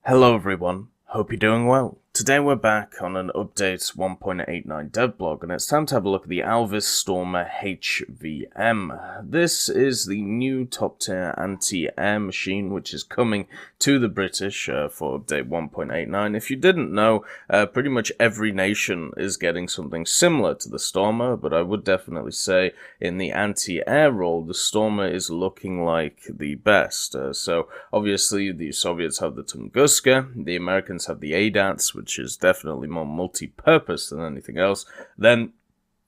Hello everyone, hope you're doing well. Today we're back on an update 1.89 Devblog, and it's time to have a look at the Alvis Stormer HVM. This is the new top-tier anti-air machine which is coming to the British for update 1.89. If you didn't know, pretty much every nation is getting something similar to the Stormer, but I would definitely say in the anti-air role, the Stormer is looking like the best. So obviously the Soviets have the Tunguska, the Americans have the ADATs, which is definitely more multi-purpose than anything else. Then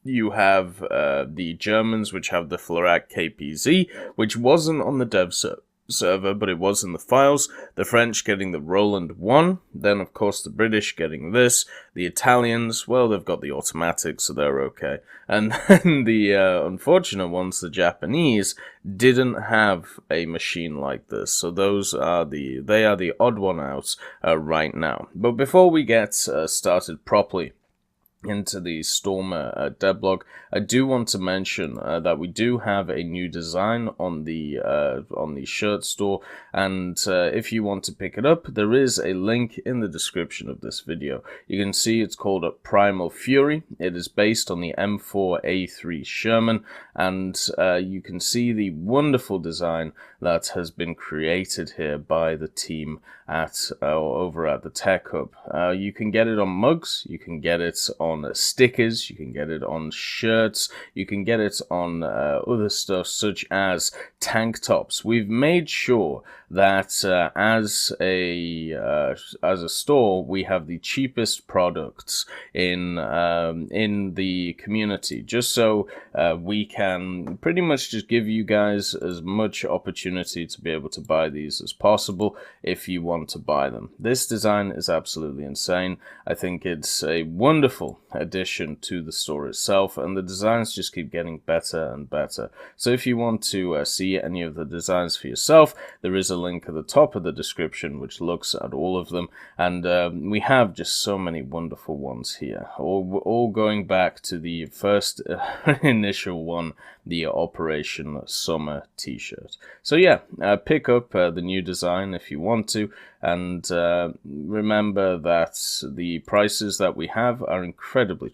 you have the Germans, which have the Florac KPZ, which wasn't on the dev server, but it was in the files. The French getting the Roland 1, then of course the British getting this. The Italians, well, they've got the automatic, so they're okay. And then the unfortunate ones, the Japanese, didn't have a machine like this, so they are the odd one out right now. But before we get started properly into the Stormer Devblog, I do want to mention that we do have a new design on the shirt store, and if you want to pick it up, there is a link in the description of this video. You can see it's called a Primal Fury. It is based on the M4A3 Sherman, and you can see the wonderful design that has been created here by the team at over at the Tech Hub. You can get it on mugs, you can get it on stickers, you can get it on shirts, you can get it on other stuff such as tank tops. We've made sure that as a store, we have the cheapest products in the community, just so we can pretty much just give you guys as much opportunity to be able to buy these as possible if you want to buy them. This design is absolutely insane. I think it's a wonderful addition to the store itself, and the designs just keep getting better and better. So if you want to see any of the designs for yourself, there is a link at the top of the description which looks at all of them, and we have just so many wonderful ones here, all going back to the first initial one, the Operation Summer t-shirt. So yeah, pick up the new design if you want to, and remember that the prices that we have are incredibly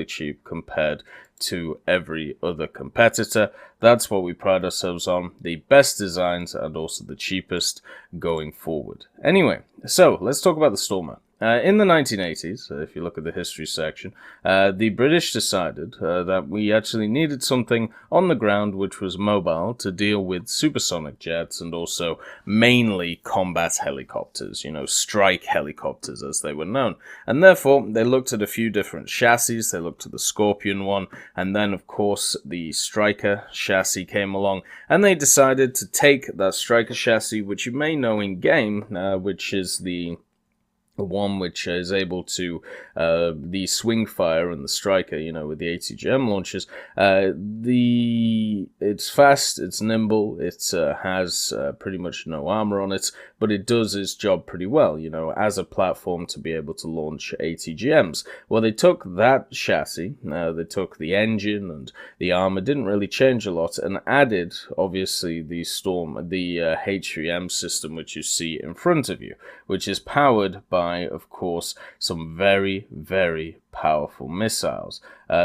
cheap compared to every other competitor. That's what we pride ourselves on, the best designs and also the cheapest going forward. Anyway, so let's talk about the Stormer. In the 1980s, if you look at the history section, the British decided that we actually needed something on the ground which was mobile to deal with supersonic jets and also mainly combat helicopters, you know, strike helicopters as they were known. And therefore, they looked at a few different chassis. They looked at the Scorpion one, and then of course the Striker chassis came along, and they decided to take that Striker chassis, which you may know in game, which is the one which is able to the swing fire and the Striker, you know, with the ATGM launchers. It's fast, it's nimble, it has pretty much no armor on it, but it does its job pretty well, you know, as a platform to be able to launch ATGMs. Well, they took that chassis, they took the engine and the armor, didn't really change a lot, and added obviously the HVM system which you see in front of you, which is powered by, of course, some very, very powerful missiles.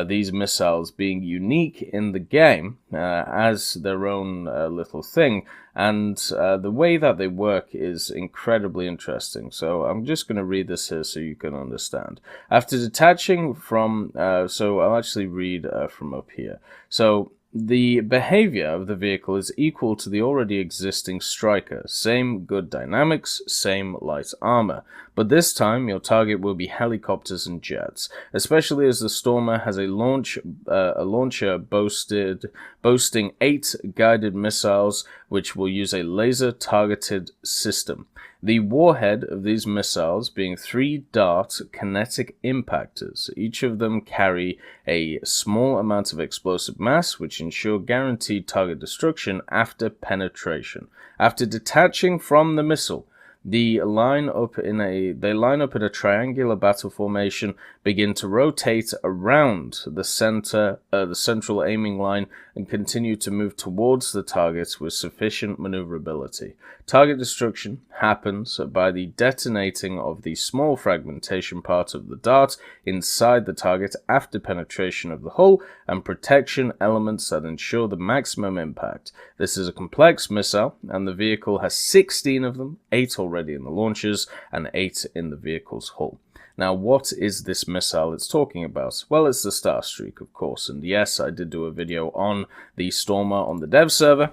These missiles being unique in the game as their own little thing, and the way that they work is incredibly interesting. So I'm just going to read this here so you can understand. After detaching from, so I'll actually read from up here. So the behavior of the vehicle is equal to the already existing Striker. Same good dynamics, same light armor. But this time, your target will be helicopters and jets, especially as the Stormer has a launcher boasting 8 guided missiles, which will use a laser-targeted system. The warhead of these missiles being 3 dart kinetic impactors. Each of them carry a small amount of explosive mass, which ensure guaranteed target destruction after penetration. After detaching from the missile, They line up in a triangular battle formation, begin to rotate around the central aiming line, and continue to move towards the target with sufficient maneuverability. Target destruction happens by the detonating of the small fragmentation part of the dart inside the target after penetration of the hull, and protection elements that ensure the maximum impact. This is a complex missile, and the vehicle has 16 of them, 8 already in the launchers, and 8 in the vehicle's hull. Now, what is this missile it's talking about? Well, it's the Starstreak, of course, and yes, I did do a video on the Stormer on the dev server,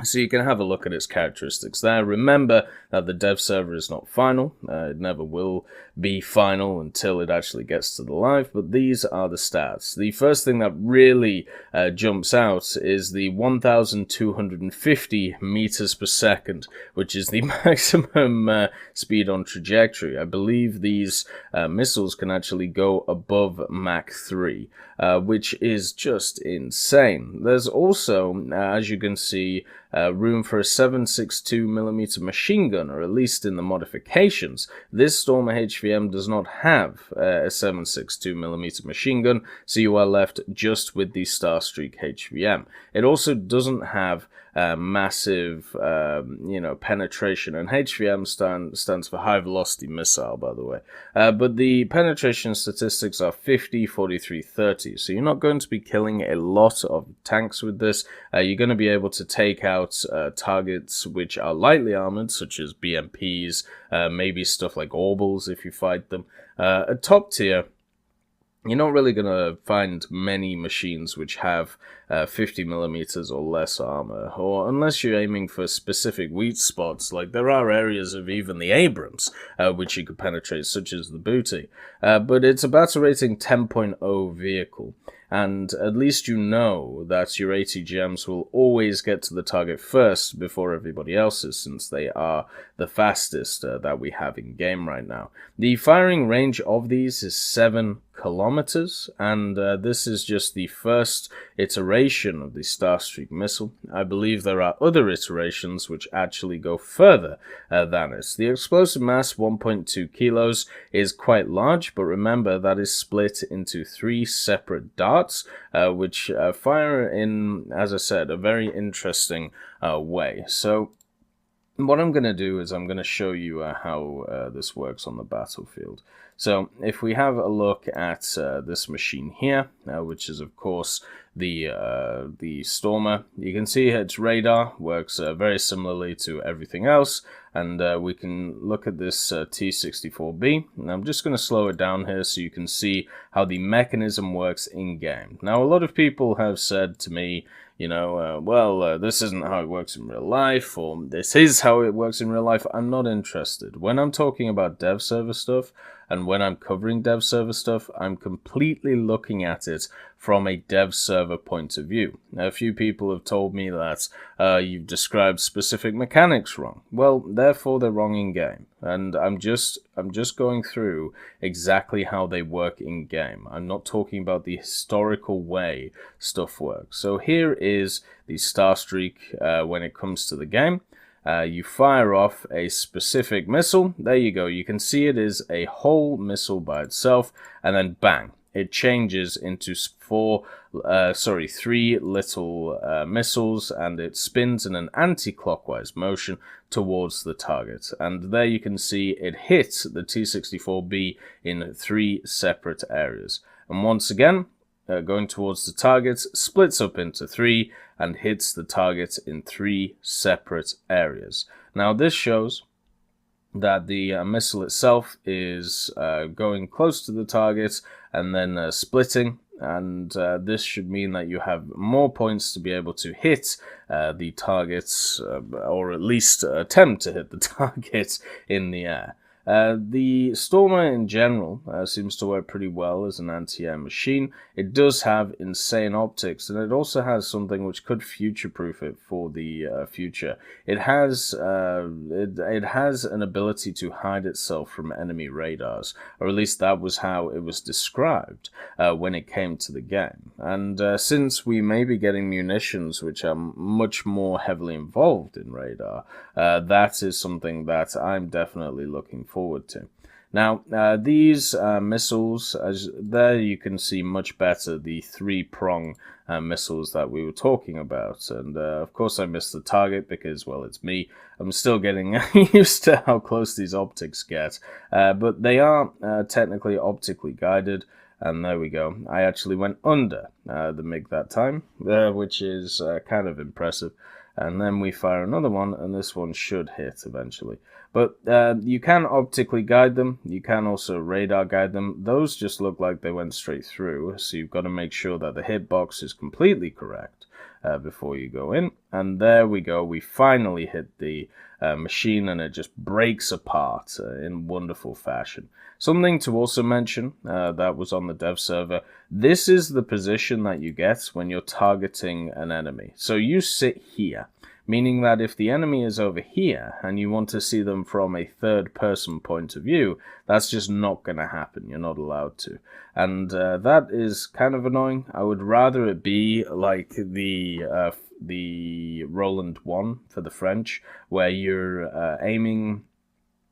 so you can have a look at its characteristics there. Remember that the dev server is not final. It never will be final until it actually gets to the live, but these are the stats. The first thing that really jumps out is the 1,250 meters per second, which is the maximum speed on trajectory. I believe these missiles can actually go above Mach 3, which is just insane. There's also, as you can see, room for a 7.62mm machine gun, or at least in the modifications. This Stormer HVM does not have a 7.62mm machine gun, so you are left just with the Starstreak HVM. It also doesn't have massive, penetration, and HVM stands for High Velocity Missile, by the way. But the penetration statistics are 50, 43, 30, so you're not going to be killing a lot of tanks with this. You're going to be able to take out targets which are lightly armored, such as BMPs, maybe stuff like Orbals if you fight them. At top tier, you're not really going to find many machines which have 50mm or less armor, or unless you're aiming for specific weak spots, like there are areas of even the Abrams which you could penetrate, such as the Booty. But it's a battle rating 10.0 vehicle, and at least you know that your ATGMs will always get to the target first before everybody else's, since they are the fastest that we have in game right now. The firing range of these is 7 kilometers, and this is just the first iteration of the Starstreak missile. I believe there are other iterations which actually go further than it. The explosive mass, 1.2 kilos, is quite large, but remember that is split into 3 separate darts, which fire in, as I said, a very interesting way. So what I'm going to do is I'm going to show you how this works on the battlefield. So if we have a look at this machine here, which is of course the Stormer, you can see its radar works very similarly to everything else, and we can look at this T-64B, and I'm just going to slow it down here so you can see how the mechanism works in game. Now, a lot of people have said to me, this isn't how it works in real life, or this is how it works in real life. I'm not interested. When I'm talking about dev server stuff, and when I'm covering dev server stuff, I'm completely looking at it from a dev server point of view. Now, a few people have told me that you've described specific mechanics wrong. Well, therefore they're wrong in game, and I'm just going through exactly how they work in game. I'm not talking about the historical way stuff works. So here is the Starstreak when it comes to the game. You fire off a specific missile. There you go. You can see it is a whole missile by itself, and then bang, it changes into 3 little missiles, and it spins in an anti-clockwise motion towards the target. And there you can see it hits the T-64B in 3 separate areas. And once again, going towards the target, splits up into 3 and hits the target in 3 separate areas. Now this shows that the missile itself is going close to the target and then splitting, and this should mean that you have more points to be able to hit the targets, or at least attempt to hit the target in the air. The Stormer in general seems to work pretty well as an anti-air machine. It does have insane optics, and it also has something which could future-proof it for the future. It has an ability to hide itself from enemy radars, or at least that was how it was described when it came to the game. And since we may be getting munitions which are much more heavily involved in radar, that is something that I'm definitely looking forward to. Now, these missiles, as there you can see much better the three-prong missiles that we were talking about. And of course I missed the target because, well, it's me. I'm still getting used to how close these optics get. But they are technically optically guided. And there we go. I actually went under the MiG that time, which is kind of impressive. And then we fire another one, and this one should hit eventually. But you can optically guide them. You can also radar guide them. Those just look like they went straight through, so you've got to make sure that the hitbox is completely correct before you go in. And there we go. We finally hit the machine, and it just breaks apart in wonderful fashion. Something to also mention that was on the dev server. This is the position that you get when you're targeting an enemy. So you sit here, meaning that if the enemy is over here and you want to see them from a third-person point of view, that's just not going to happen. You're not allowed to. And that is kind of annoying. I would rather it be like the Roland 1 for the French, where you're aiming.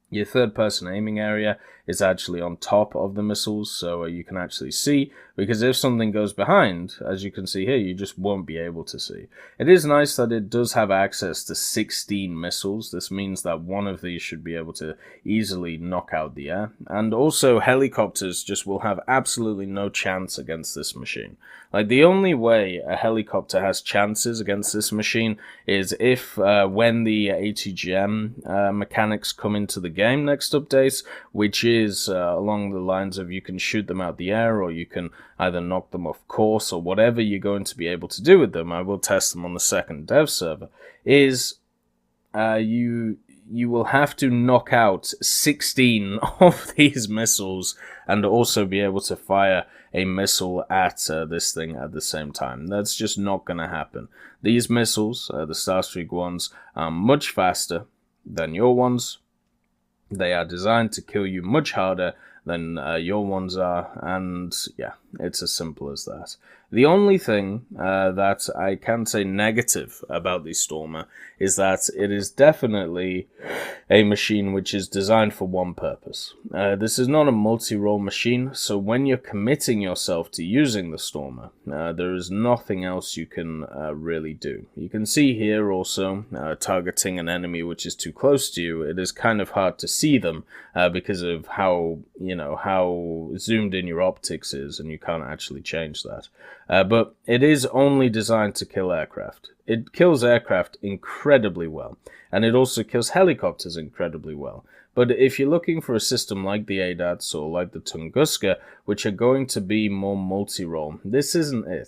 Your third-person aiming area is actually on top of the missiles, so you can actually see, because if something goes behind, as you can see here, you just won't be able to see. It is nice that it does have access to 16 missiles. This means that one of these should be able to easily knock out the air, and also helicopters just will have absolutely no chance against this machine. Like, the only way a helicopter has chances against this machine is if when the ATGM mechanics come into the game next update, which is along the lines of you can shoot them out the air, or you can either knock them off course, or whatever you're going to be able to do with them. I will test them on the second dev server. Is you will have to knock out 16 of these missiles and also be able to fire a missile at this thing at the same time. That's just not going to happen. These missiles, the Starstreak ones, are much faster than your ones. They are designed to kill you much harder than your ones are, and yeah, it's as simple as that. The only thing that I can say negative about the Stormer is that it is definitely a machine which is designed for one purpose. This is not a multi-role machine, so when you're committing yourself to using the Stormer, there is nothing else you can really do. You can see here also, targeting an enemy which is too close to you, it is kind of hard to see them because of how, how zoomed in your optics is, and you can't actually change that. But it is only designed to kill aircraft. It kills aircraft incredibly well, and it also kills helicopters incredibly well. But if you're looking for a system like the ADATs or like the Tunguska, which are going to be more multi-role, this isn't it.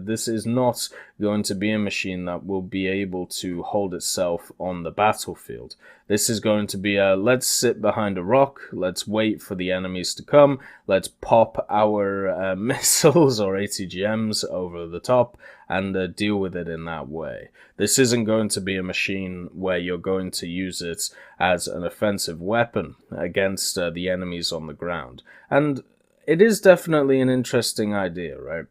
This is not going to be a machine that will be able to hold itself on the battlefield. This is going to be a, let's sit behind a rock, let's wait for the enemies to come, let's pop our missiles or ATGMs over the top, and deal with it in that way. This isn't going to be a machine where you're going to use it as an offensive weapon against the enemies on the ground. And it is definitely an interesting idea, right?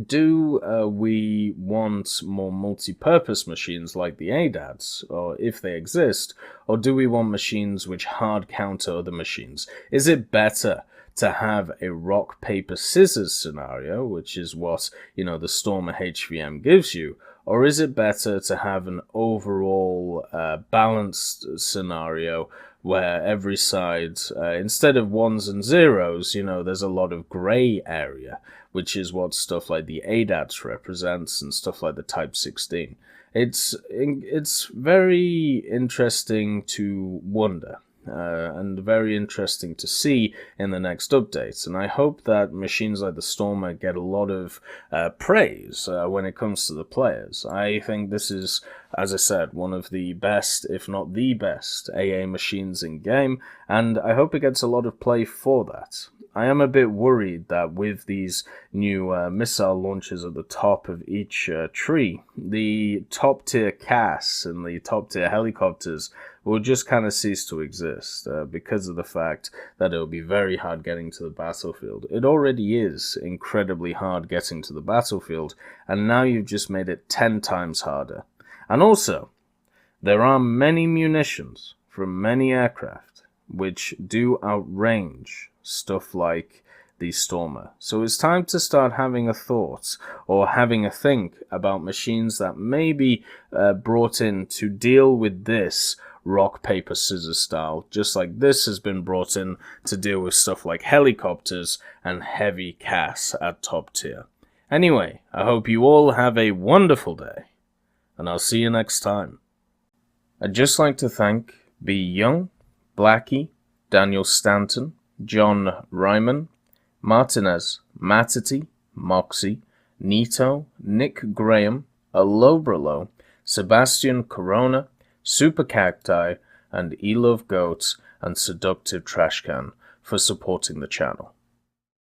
Do we want more multi-purpose machines like the ADATs, or if they exist, or do we want machines which hard counter other machines? Is it better to have a rock, paper, scissors scenario, which is what, the Stormer HVM gives you, or is it better to have an overall balanced scenario where every side, instead of ones and zeros, there's a lot of gray area, which is what stuff like the ADATs represents and stuff like the Type 16. It's very interesting to wonder, and very interesting to see in the next updates. And I hope that machines like the Stormer get a lot of praise when it comes to the players. I think this is, as I said, one of the best, if not the best, AA machines in game, and I hope it gets a lot of play for that. I am a bit worried that with these new missile launchers at the top of each tree, the top tier CAS and the top tier helicopters will just kind of cease to exist because of the fact that it will be very hard getting to the battlefield. It already is incredibly hard getting to the battlefield, and now you've just made it 10 times harder. And also, there are many munitions from many aircraft which do outrange stuff like the Stormer. So it's time to start having a thought or having a think about machines that may be brought in to deal with this rock, paper, scissors style, just like this has been brought in to deal with stuff like helicopters and heavy CAS at top tier. Anyway, I hope you all have a wonderful day, and I'll see you next time. I'd just like to thank B. Young, Blackie, Daniel Stanton, John Ryman, Martinez, Matity, Moxie, Nito, Nick Graham, Alobralo, Sebastian Corona, Super Cacti, and Elove Goats and Seductive Trashcan for supporting the channel.